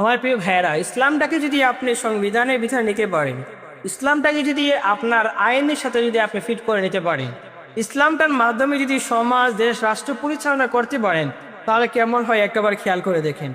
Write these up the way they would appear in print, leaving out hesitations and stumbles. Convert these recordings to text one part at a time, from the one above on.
আমার প্রিয় ভাইয়েরা, ইসলামটাকে যদি আপনি সংবিধানের ভিতরে নিতে পারেন, ইসলামটাকে যদি আপনার আইনের সাথে যদি আপনি ফিট করে নিতে পারেন, ইসলামটার মাধ্যমে যদি সমাজ দেশ রাষ্ট্র পরিচালনা করতে পারেন, তাহলে কেমন হয় একবার খেয়াল করে দেখেন।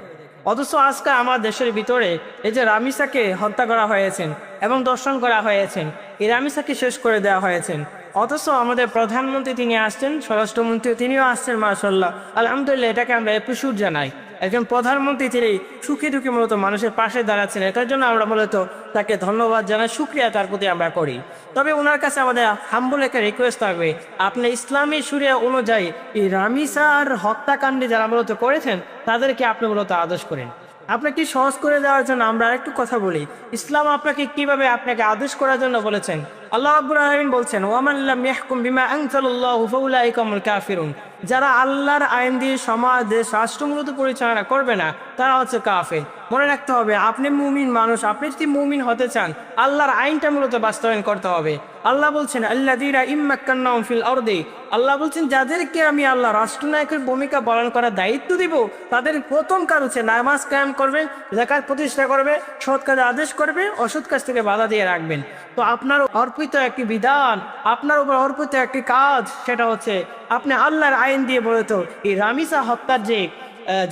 অথচ আজকে আমার দেশের ভিতরে এই যে রামিসাকে হত্যা করা হয়েছেন এবং দর্শন করা হয়েছেন, এই রামিসাকে শেষ করে দেওয়া হয়েছেন। অথচ আমাদের প্রধানমন্ত্রী তিনি আসছেন, স্বরাষ্ট্রমন্ত্রী তিনিও আসছেন, মাশাআল্লাহ আলহামদুলিল্লাহ, এটাকে আমরা এপ্রিসিয়েট জানাই। একজন প্রধানমন্ত্রী তিনি সুখী দুঃখী মূলত মানুষের পাশে দাঁড়াচ্ছেন, এটার জন্য আমরা মূলত তাকে ধন্যবাদ জানাই, শুকরিয়া তার প্রতি আমরা করি। তবে ওনার কাছে আমাদের হাম্বল একটা রিকোয়েস্ট থাকবে, আপনি ইসলামী শরিয়া অনুযায়ী এই রামিসার হত্যাকাণ্ডে যারা মূলত করেছেন তাদেরকে আপনি মূলত আদেশ করেন। আপনাকে সহজ করে দেওয়ার জন্য আমরা আরেকটু কথা বলি, ইসলাম আপনাকে কিভাবে আপনাকে আদেশ করার জন্য বলেছেন। আল্লাহ রাব্বুল আলামিন বলছেন, ওয়ামান লাম ইয়াহকুম বিমা আনজালাল্লাহু ফাউলাইকা হুমুল কাফিরুন, যারা আল্লাহর আইন দিয়ে সমাজ দেশ রাষ্ট্র মূলত পরিচালনা করবে না তারা হচ্ছে কাফের। মনে রাখতে হবে, আপনি মুমিন মানুষ, আপনি যদি মুমিন হতে চান আল্লাহর আইনটা মূলত বাস্তবায়ন করতে হবে। আল্লাহ বলছেন আল্লাযীনা ইম্মাক্কান্নাহুম ফিল আরদি, আল্লাহ বলছেন যাদেরকে আমি আল্লাহ রাষ্ট্রনায়কের ভূমিকা পালন করার দায়িত্ব দিব, তাদের প্রথম কাজ হচ্ছে নামাজ কায়েম করবেন, যাকাত প্রতিষ্ঠা করবে, সৎ কাজে আদেশ করবে, অসৎ কাজ থেকে বাধা দিয়ে রাখবেন। তো আপনার অর্পিত একটি বিধান, আপনার উপর অর্পিত একটি কাজ, সেটা হচ্ছে আপনি আল্লাহর আইন দিয়ে মূলত এই রামিসা হত্যার যে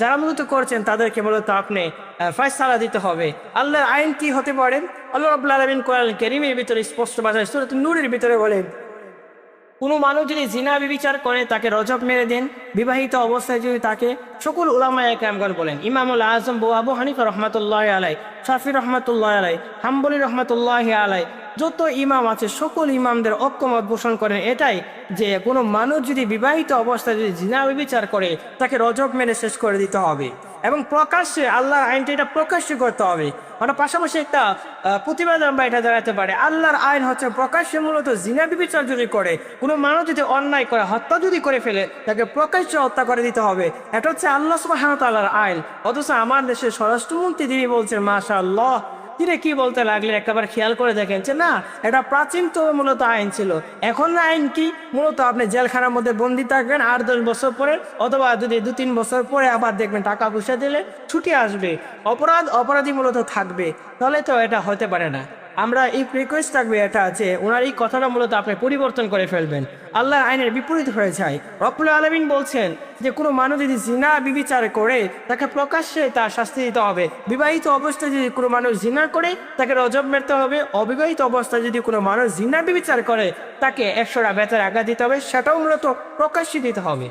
যারা মূলত করছেন তাদেরকে মূলত আপনি ফয়সালা দিতে হবে। আল্লাহর আইন কি হতে পারে? আল্লাহ রাব্বুল আলামিন কোরআন কারীমের ভিতরে স্পষ্ট ভাষায় সূরা নূরের ভিতরে বলেন, কোনো মানুষ যদি জিনা বিবিচার করে তাকে রজব মেরে দেন, বিবাহিত অবস্থায় যদি তাকে, সকল উলামায়ে কেরামগণ বলেন, ইমামুল আজম আবু হানিফা রহমাতুল্লাহ আলাই, শাফি রহমাতুল্লাহ আলাই, হাম্বলি রহমাতুল্লাহ আলাই, যত ইমাম আছে সকল ইমামদের ঐক্যমত পোষণ করেন এটাই, যে কোনো মানুষ যদি বিবাহিত অবস্থায় যদি জিনা বিবিচার করে তাকে রজব মেরে শেষ করে দিতে হবে এবং প্রকাশ্যে আল্লাহর আইনটা এটা প্রকাশ্যে করতে হবে। মানে পাশাপাশি একটা প্রতিবাদ আমরা এটা জানাতে পারি, আল্লাহর আইন হচ্ছে প্রকাশ্যে মূলত জিনা বিবিচার যদি করে, কোনো মানুষ যদি অন্যায় করে হত্যা যদি করে ফেলে তাকে প্রকাশ্যে হত্যা করে দিতে হবে। এটা হচ্ছে আল্লাহ সুবহানাহু ওয়া তাআলার আইন। অথচ আমার দেশের স্বরাষ্ট্রমন্ত্রী তিনি বলছেন, মাশাআল্লাহ, তিনি কি বলতে লাগলেন একবার খেয়াল করে দেখেন, যে না, এটা প্রাচীন তো মূলত আইন ছিল, এখন আইন কি মূলত আপনি জেলখানার মধ্যে বন্দী থাকবেন 8-10 বছর পরে, অথবা যদি 2-3 বছর পরে আবার দেখবেন টাকা পয়সা দিলে ছুটি আসবে, অপরাধী মূলত থাকবে। তাহলে তো এটা হতে পারে না। আমরা এই রিকোয়েস্ট থাকবে এটা, যে ওনার এই কথাটা মূলত আপনি পরিবর্তন করে ফেলবেন, আল্লাহর আইনের বিপরীত হয়ে যায়। রব্বুল আলামিন বলছেন যে কোনো মানুষ যদি জিনা বিবিচার করে তাকে প্রকাশ্যে তার শাস্তি দিতে হবে। বিবাহিত অবস্থায় যদি কোনো মানুষ জিনা করে তাকে রজব মেরতে হবে, অবিবাহিত অবস্থায় যদি কোনো মানুষ জিনা বিবিচার করে তাকে 100টা বেতের আঘাত দিতে হবে, সেটাও মূলত প্রকাশ্যে দিতে হবে।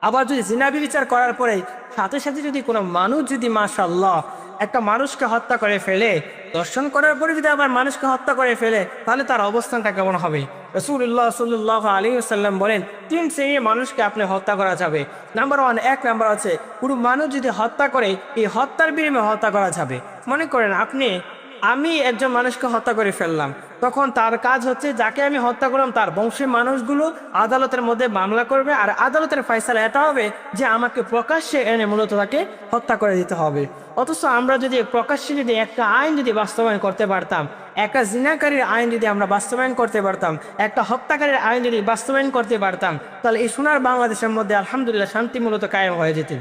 আবার যদি জিনা বিবিচার করার পরে সাথে সাথে যদি কোনো মানুষ যদি মাশাআল্লাহ একটা মানুষকে হত্যা করে ফেলে, দর্শন করার পরে যদি আবার মানুষকে হত্যা করে ফেলে, তাহলে তার অবস্থানটা কেমন হবে? রাসূলুল্লাহ সাল্লাল্লাহু আলাইহি ওয়াসাল্লাম বলেন 3 শ্রেণীর মানুষকে আপনি হত্যা করা যাবে। নাম্বার 1, 1 নাম্বার আছে, পুরো মানুষ যদি হত্যা করে এই হত্যার বিনিময়ে হত্যা করা যাবে। মনে করেন আমি একজন মানুষকে হত্যা করে ফেললাম, তখন তার কাজ হচ্ছে যাকে আমি হত্যা করলাম তার বংশের মানুষগুলো আদালতের মধ্যে মামলা করবে, আর আদালতের ফয়সালা এটা হবে যে আমাকে প্রকাশ্যে এনে মূলত তাকে হত্যা করে দিতে হবে। অথচ আমরা যদি প্রকাশ্যে যদি একটা আইন যদি বাস্তবায়ন করতে পারতাম, একটা জিনাকারীর আইন যদি আমরা বাস্তবায়ন করতে পারতাম, একটা হত্যাকারীর আইন যদি বাস্তবায়ন করতে পারতাম, তাহলে এই সোনার বাংলাদেশের মধ্যে আলহামদুলিল্লাহ শান্তি মূলত কায়েম হয়ে যেত।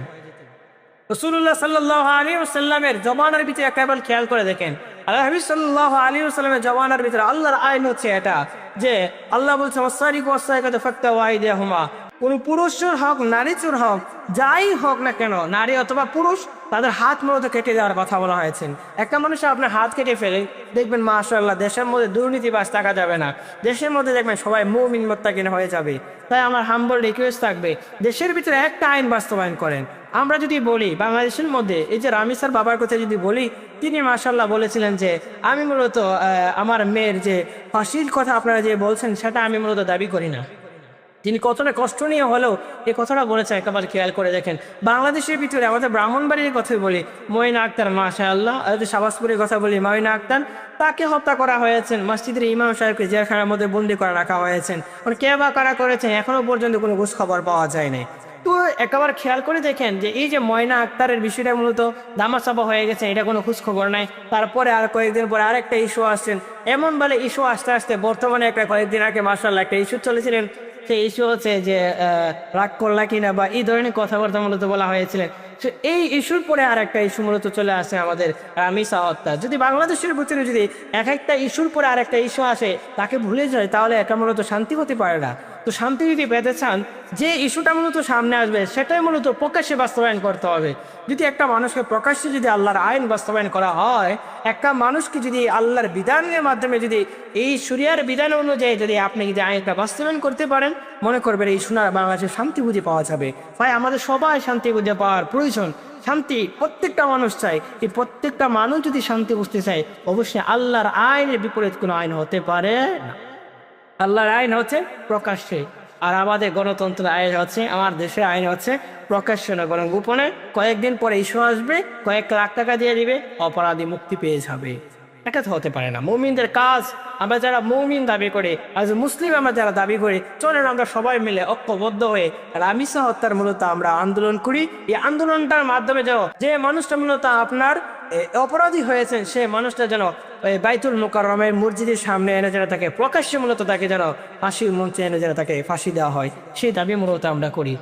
রাসূলুল্লাহ সাল্লাল্লাহু আলাইহি ওয়াসাল্লামের জমানার ভিতরে কেবল খেয়াল করে দেখেন, আল্লাহ হাবিব সাল্লাল্লাহু আলাইহি ওয়াসাল্লামের জমানার ভিতরে আল্লাহর আইন হচ্ছে এটা, যে আল্লাহ বলছেন ওয়াসারিকু ওয়াসাইকাতু ফাকতাউ আইদিয়াহুমা, কোন পুরুষের হক নারী চোর হক যাই হোক না কেন, নারী অথবা পুরুষ, তাদের হাত মূলত কেটে দেওয়ার কথা বলা হয়েছে। একটা মানুষ আপনার হাত কেটে ফেলে দেখবেন মাশাআল্লাহ দেশের মধ্যে দুর্নীতিবাজ থাকা যাবে না, দেশের মধ্যে দেখবেন সবাই মুমিন মুত্তাকিন হয়ে যাবে। তাই আমার হাম্বল রিকোয়েস্ট থাকবে, দেশের ভিতরে একটা আইন বাস্তবায়ন করেন। আমরা যদি বলি বাংলাদেশের মধ্যে এই যে রামিসার বাবার কথা যদি বলি, তিনি মাশাআল্লাহ বলেছিলেন যে আমি মূলত আমার মেয়ের যে ফাঁসির কথা আপনারা যে বলছেন সেটা আমি মূলত দাবি করি না। তিনি কতটা কষ্ট নিয়ে হলেও এই কথাটা বলেছে, একেবারে খেয়াল করে দেখেন। বাংলাদেশের ভিতরে আমাদের ব্রাহ্মণবাড়ির কথা বলি, মঈনা আক্তার মাশাআল্লাহ, শাহবাজপুরের কথা বলি মঈনা আক্তার, তাকে হত্যা করা হয়েছেন, মসজিদের ইমাম সাহেবকে জেলখানার মধ্যে বন্দি করে রাখা হয়েছেন। কে বা কারা করেছেন এখনো পর্যন্ত কোনো খোঁজ খবর পাওয়া যায় নাই। তো একেবারে খেয়াল করে দেখেন যে এই যে ময়না আক্তারের বিষয়টা মূলত দামাচাপা হয়ে গেছে, এটা কোনো খোঁজ খবর নাই। তারপরে আর কয়েকদিন পরে আরেকটা ইস্যু আসছেন, এমন বলে ইস্যু আস্তে আস্তে বর্তমানে একটা কয়েকদিন আগে মাশাআল্লাহ একটা ইস্যু চলেছিলেন, সেই ইস্যু হচ্ছে যে রাগ করলা কিনা বা এই ধরনের কথাবার্তা মূলত বলা হয়েছিলেন। এই ইস্যুর পরে আর একটা ইস্যু মূলত চলে আসে আমাদের রামিসা হত্যা। যদি বাংলাদেশের ভিতরে যদি এক একটা ইস্যুর পরে আর একটা ইস্যু আসে তাকে ভুলে যায়, তাহলে এটা মূলত শান্তি হতে পারে না। তো শান্তি যদি পেতে চান, যে ইস্যুটা মূলত সামনে আসবে সেটাই মূলত প্রকাশ্যে বাস্তবায়ন করতে হবে। যদি একটা মানুষকে প্রকাশ্যে যদি আল্লাহর আইন বাস্তবায়ন করা হয়, একটা মানুষকে যদি আল্লাহর বিধানের মাধ্যমে যদি এই শরিয়ার বিধান অনুযায়ী যদি আপনি যদি আইনটা বাস্তবায়ন করতে পারেন, মনে করবেন এই সোনার বাংলাদেশে শান্তি বুঝে পাওয়া যাবে। ভাই আমাদের সবাই শান্তি বুঝে পাওয়ার প্রয়োজন। শান্তি প্রত্যেকটা মানুষ চায়। এই প্রত্যেকটা মানুষ যদি শান্তি বুঝতে চায়, অবশ্যই আল্লাহর আইনের বিপরীত কোনো আইন হতে পারে না। আল্লাহর আইন হচ্ছে প্রকাশ্যে, আর আমাদের গণতন্ত্রের আইন হচ্ছে, আমার দেশের আইন হচ্ছে প্রকাশ্যে না বরং গোপনে। কয়েকদিন পরে ইস্যু আসবে, কয়েক লাখ টাকা দিয়ে দিবে, অপরাধী মুক্তি পেয়ে যাবে। এটা তো হতে পারে না। মুমিনদের কাজ, আমরা যারা মুমিন দাবি করে, আজ মুসলিম আমরা যারা দাবি করি, চলেন আমরা সবাই মিলে ঐক্যবদ্ধ হয়ে রামিসা হত্যার মূলত আমরা আন্দোলন করি। এই আন্দোলনটার মাধ্যমে যে মানুষটা মূলত আপনার অপরাধী হয়েছেন, সে মানুষটা যেন বাইতুল মুকাররমের মসজিদের সামনে এনে যেন তাকে প্রকাশ্যে মূলত তাকে যেন ফাঁসির মঞ্চে এনে যেন তাকে ফাঁসি দেওয়া হয়, সেই দাবি মূলত আমরা করি।